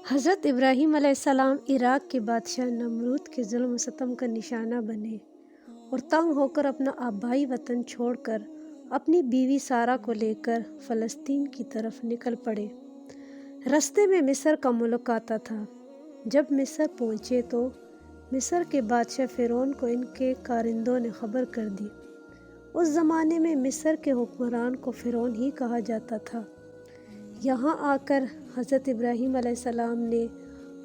حضرت ابراہیم علیہ السلام عراق کے بادشاہ نمرود کے ظلم و ستم کا نشانہ بنے اور تنگ ہو کر اپنا آبائی وطن چھوڑ کر اپنی بیوی سارہ کو لے کر فلسطین کی طرف نکل پڑے۔ رستے میں مصر کا ملک آتا تھا۔ جب مصر پہنچے تو مصر کے بادشاہ فرعون کو ان کے کارندوں نے خبر کر دی۔ اس زمانے میں مصر کے حکمران کو فرعون ہی کہا جاتا تھا۔ یہاں آ کر حضرت ابراہیم علیہ السلام نے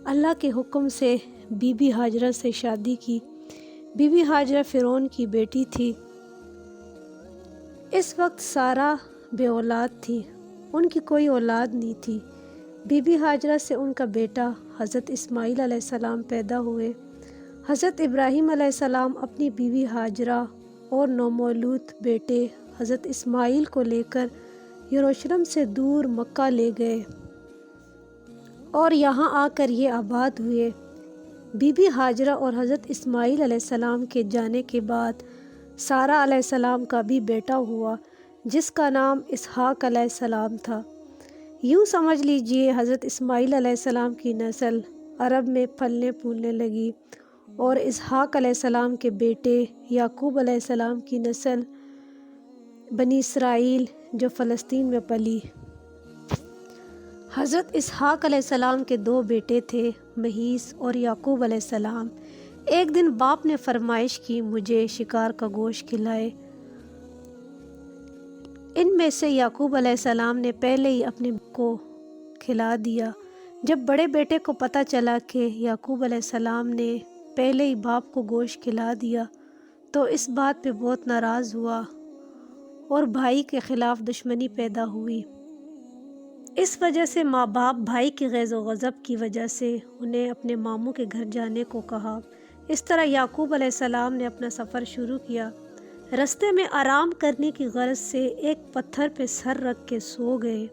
اللہ کے حکم سے بی بی ہاجرہ سے شادی کی۔ بی بی ہاجرہ فرعون کی بیٹی تھی۔ اس وقت سارہ بے اولاد تھی، ان کی کوئی اولاد نہیں تھی۔ بی بی ہاجرہ سے ان کا بیٹا حضرت اسماعیل علیہ السلام پیدا ہوئے۔ حضرت ابراہیم علیہ السلام اپنی بیوی ہاجرہ اور نومولود بیٹے حضرت اسماعیل کو لے کر یروشلم سے دور مکہ لے گئے اور یہاں آ کر یہ آباد ہوئے۔ بی بی ہاجرہ اور حضرت اسماعیل علیہ السلام کے جانے کے بعد سارہ علیہ السلام کا بھی بیٹا ہوا جس کا نام اسحاق علیہ السلام تھا۔ یوں سمجھ لیجئے حضرت اسماعیل علیہ السلام کی نسل عرب میں پھلنے پھولنے لگی اور اسحاق علیہ السلام کے بیٹے یعقوب علیہ السلام کی نسل بنی اسرائیل جو فلسطین میں پلی۔ حضرت اسحاق علیہ السلام کے دو بیٹے تھے، مہیس اور یعقوب علیہ السلام۔ ایک دن باپ نے فرمائش کی مجھے شکار کا گوشت کھلائے۔ ان میں سے یعقوب علیہ السلام نے پہلے ہی اپنے کو کھلا دیا۔ جب بڑے بیٹے کو پتہ چلا کہ یعقوب علیہ السلام نے پہلے ہی باپ کو گوشت کھلا دیا تو اس بات پہ بہت ناراض ہوا اور بھائی کے خلاف دشمنی پیدا ہوئی۔ اس وجہ سے ماں باپ بھائی کے غیظ و غضب کی وجہ سے انہیں اپنے ماموں کے گھر جانے کو کہا۔ اس طرح یعقوب علیہ السلام نے اپنا سفر شروع کیا۔ رستے میں آرام کرنے کی غرض سے ایک پتھر پہ سر رکھ کے سو گئے۔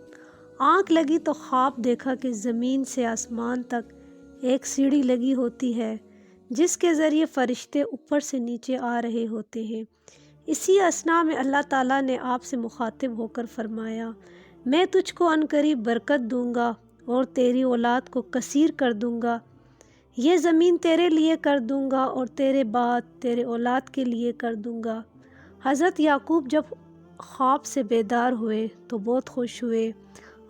آنکھ لگی تو خواب دیکھا کہ زمین سے آسمان تک ایک سیڑھی لگی ہوتی ہے جس کے ذریعے فرشتے اوپر سے نیچے آ رہے ہوتے ہیں۔ اسی اثناء میں اللہ تعالیٰ نے آپ سے مخاطب ہو کر فرمایا، میں تجھ کو عنقریب برکت دوں گا اور تیری اولاد کو کثیر کر دوں گا۔ یہ زمین تیرے لیے کر دوں گا اور تیرے بعد تیرے اولاد کے لیے کر دوں گا۔ حضرت یعقوب جب خواب سے بیدار ہوئے تو بہت خوش ہوئے،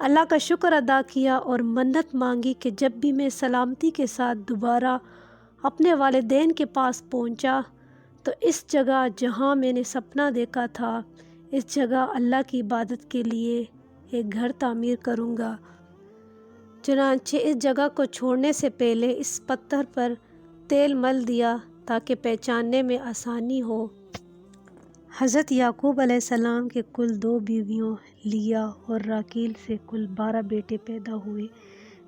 اللہ کا شکر ادا کیا اور منت مانگی کہ جب بھی میں سلامتی کے ساتھ دوبارہ اپنے والدین کے پاس پہنچا تو اس جگہ جہاں میں نے سپنا دیکھا تھا اس جگہ اللہ کی عبادت کے لیے ایک گھر تعمیر کروں گا۔ چنانچہ اس جگہ کو چھوڑنے سے پہلے اس پتھر پر تیل مل دیا تاکہ پہچاننے میں آسانی ہو۔ حضرت یعقوب علیہ السلام کے کل 2 بیویوں لیا اور راکیل سے کل 12 بیٹے پیدا ہوئے۔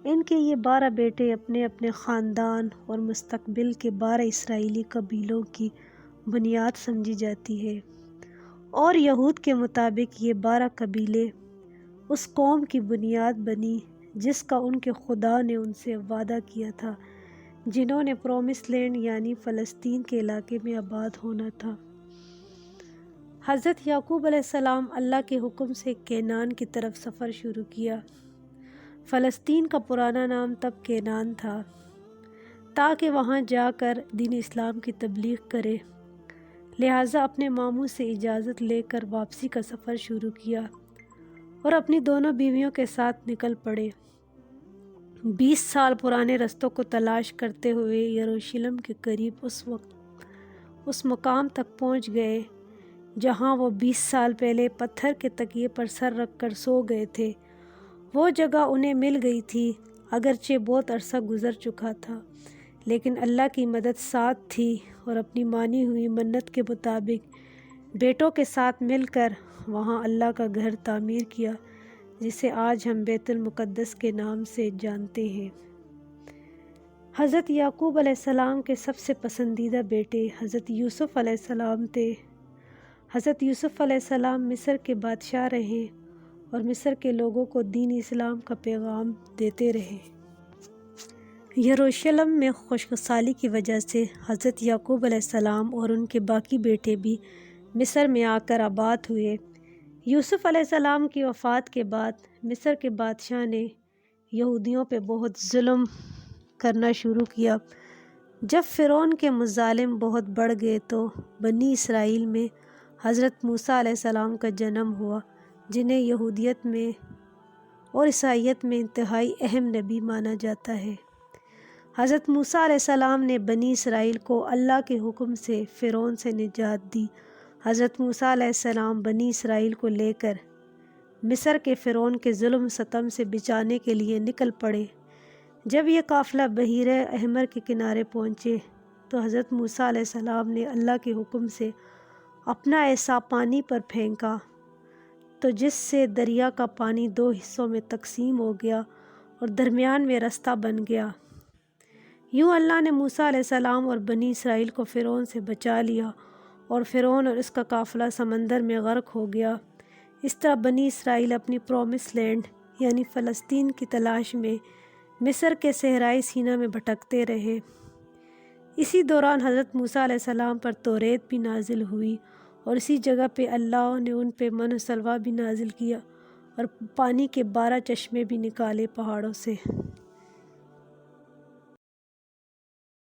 ان کے یہ 12 بیٹے اپنے اپنے خاندان اور مستقبل کے 12 اسرائیلی قبیلوں کی بنیاد سمجھی جاتی ہے، اور یہود کے مطابق یہ 12 قبیلے اس قوم کی بنیاد بنی جس کا ان کے خدا نے ان سے وعدہ کیا تھا، جنہوں نے پرومس لینڈ یعنی فلسطین کے علاقے میں آباد ہونا تھا۔ حضرت یعقوب علیہ السلام اللہ کے حکم سے کینان کی طرف سفر شروع کیا۔ فلسطین کا پرانا نام تب کینان تھا، تاکہ وہاں جا کر دین اسلام کی تبلیغ کرے۔ لہٰذا اپنے ماموں سے اجازت لے کر واپسی کا سفر شروع کیا اور اپنی دونوں بیویوں کے ساتھ نکل پڑے۔ 20 سال پرانے رستوں کو تلاش کرتے ہوئے یروشلم کے قریب اس مقام تک پہنچ گئے جہاں وہ 20 سال پہلے پتھر کے تکیے پر سر رکھ کر سو گئے تھے۔ وہ جگہ انہیں مل گئی تھی، اگرچہ بہت عرصہ گزر چکا تھا، لیکن اللہ کی مدد ساتھ تھی اور اپنی مانی ہوئی منت کے مطابق بیٹوں کے ساتھ مل کر وہاں اللہ کا گھر تعمیر کیا جسے آج ہم بیت المقدس کے نام سے جانتے ہیں۔ حضرت یعقوب علیہ السلام کے سب سے پسندیدہ بیٹے حضرت یوسف علیہ السلام تھے۔ حضرت یوسف علیہ السلام مصر کے بادشاہ رہے اور مصر کے لوگوں کو دین اسلام کا پیغام دیتے رہے۔ یروشلم میں خشک سالی کی وجہ سے حضرت یعقوب علیہ السلام اور ان کے باقی بیٹے بھی مصر میں آ کر آباد ہوئے۔ یوسف علیہ السلام کی وفات کے بعد مصر کے بادشاہ نے یہودیوں پہ بہت ظلم کرنا شروع کیا۔ جب فرعون کے مظالم بہت بڑھ گئے تو بنی اسرائیل میں حضرت موسیٰ علیہ السلام کا جنم ہوا، جنہیں یہودیت میں اور عیسائیت میں انتہائی اہم نبی مانا جاتا ہے۔ حضرت موسیٰ علیہ السلام نے بنی اسرائیل کو اللہ کے حکم سے فرعون سے نجات دی۔ حضرت موسیٰ علیہ السلام بنی اسرائیل کو لے کر مصر کے فرعون کے ظلم ستم سے بچانے کے لیے نکل پڑے۔ جب یہ قافلہ بحیرہ احمر کے کنارے پہنچے تو حضرت موسیٰ علیہ السلام نے اللہ کے حکم سے اپنا عصا پانی پر پھینکا تو جس سے دریا کا پانی 2 حصوں میں تقسیم ہو گیا اور درمیان میں رستہ بن گیا۔ یوں اللہ نے موسیٰ علیہ السلام اور بنی اسرائیل کو فرعون سے بچا لیا اور فرعون اور اس کا قافلہ سمندر میں غرق ہو گیا۔ اس طرح بنی اسرائیل اپنی پرومس لینڈ یعنی فلسطین کی تلاش میں مصر کے صحرائی سینا میں بھٹکتے رہے۔ اسی دوران حضرت موسیٰ علیہ السلام پر توریت بھی نازل ہوئی اور اسی جگہ پہ اللہ نے ان پہ من و سلویٰ بھی نازل کیا اور پانی کے 12 چشمے بھی نکالے پہاڑوں سے۔